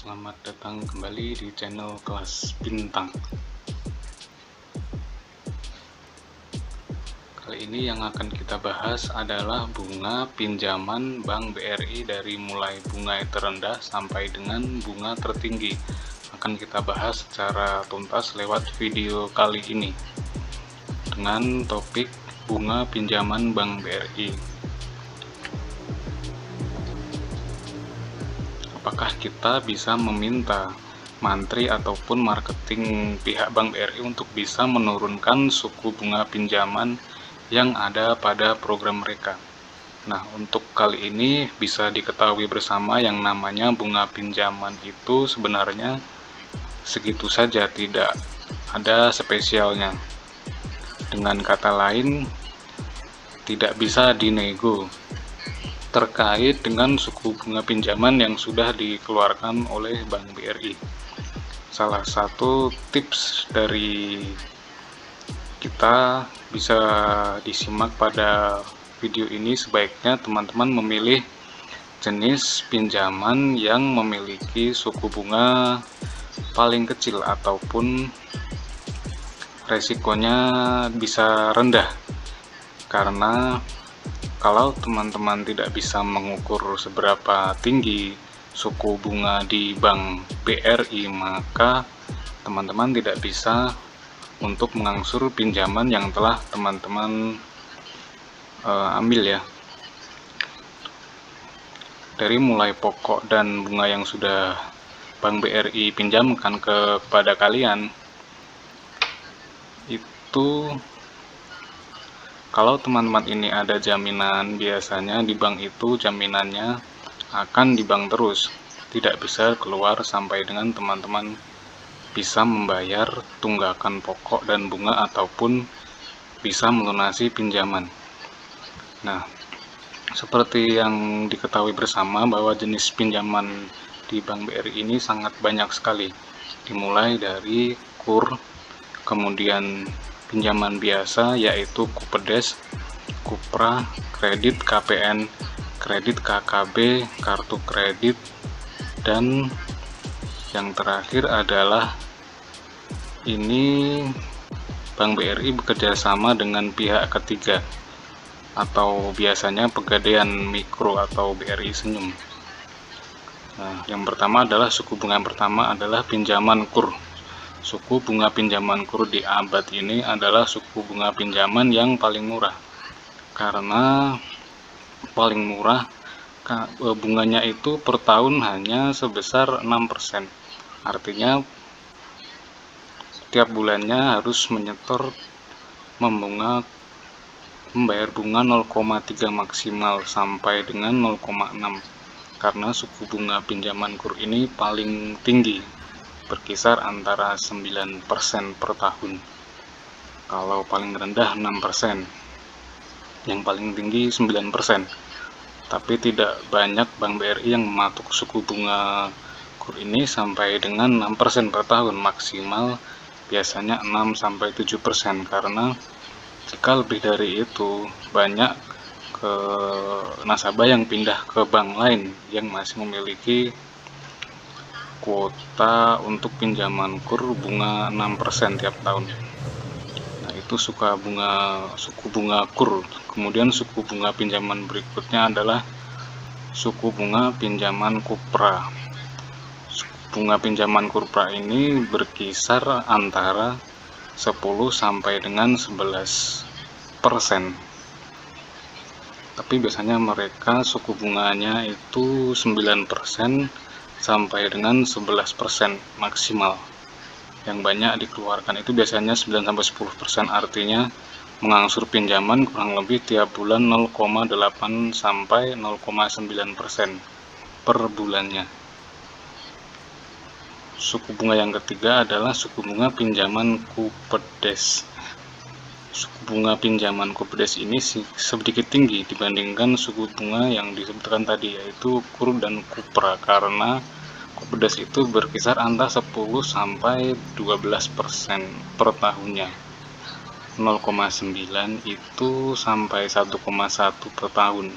Selamat datang kembali di channel Kelas Bintang. Kali ini yang akan kita bahas adalah bunga pinjaman Bank BRI dari mulai bunga terendah sampai dengan bunga tertinggi. Akan kita bahas secara tuntas lewat video kali ini dengan topik bunga pinjaman Bank BRI. Apakah kita bisa meminta mantri ataupun marketing pihak Bank BRI untuk bisa menurunkan suku bunga pinjaman yang ada pada program mereka? Nah, untuk kali ini bisa diketahui bersama yang namanya bunga pinjaman itu sebenarnya segitu saja, tidak ada spesialnya. Dengan kata lain, tidak bisa dinego terkait dengan suku bunga pinjaman yang sudah dikeluarkan oleh Bank BRI. Salah satu tips dari kita bisa disimak pada video ini, sebaiknya teman-teman memilih jenis pinjaman yang memiliki suku bunga paling kecil ataupun resikonya bisa rendah, karena kalau teman-teman tidak bisa mengukur seberapa tinggi suku bunga di Bank BRI, maka teman-teman tidak bisa untuk mengangsur pinjaman yang telah teman-teman ambil ya. Dari mulai pokok dan bunga yang sudah Bank BRI pinjamkan kepada kalian, itu kalau teman-teman ini ada jaminan, biasanya di bank itu jaminannya akan di bank terus, tidak bisa keluar sampai dengan teman-teman bisa membayar tunggakan pokok dan bunga ataupun bisa melunasi pinjaman. Nah, seperti yang diketahui bersama bahwa jenis pinjaman di Bank BRI ini sangat banyak sekali, dimulai dari KUR, kemudian pinjaman biasa yaitu Kupedes, Kupra, kredit KPN, kredit KKB, kartu kredit, dan yang terakhir adalah ini Bank BRI bekerja sama dengan pihak ketiga atau biasanya Pegadaian Mikro atau BRI Senyum. Nah, yang pertama adalah suku bunga yang pertama adalah pinjaman KUR. Suku bunga pinjaman KUR di abad ini adalah suku bunga pinjaman yang paling murah, karena paling murah bunganya itu per tahun hanya sebesar 6%. Artinya tiap bulannya harus membayar bunga 0,3 maksimal sampai dengan 0,6, karena suku bunga pinjaman KUR ini paling tinggi, berkisar antara 9% per tahun. Kalau paling rendah 6%, yang paling tinggi 9%. Tapi tidak banyak Bank BRI yang mematok suku bunga KUR ini sampai dengan 6% per tahun, maksimal biasanya 6-7%, karena jika lebih dari itu banyak nasabah yang pindah ke bank lain yang masih memiliki kuota untuk pinjaman KUR bunga 6% tiap tahun. Nah, itu suku bunga KUR. Kemudian suku bunga pinjaman berikutnya adalah suku bunga pinjaman Kupra. Suku bunga pinjaman Kupra ini berkisar antara 10 sampai dengan 11%. Tapi biasanya mereka suku bunganya itu 9% sampai dengan 11% maksimal. Yang banyak dikeluarkan itu biasanya 9-10%, artinya mengangsur pinjaman kurang lebih tiap bulan 0,8 sampai 0,9% per bulannya. Suku bunga yang ketiga adalah suku bunga pinjaman Kupedes. Suku bunga pinjaman Kupedes ini sedikit tinggi dibandingkan suku bunga yang disebutkan tadi, yaitu KUR dan Kupra, karena Kupedes itu berkisar antara 10 sampai 12% per tahunnya. 0,9 itu sampai 1,1 per tahun.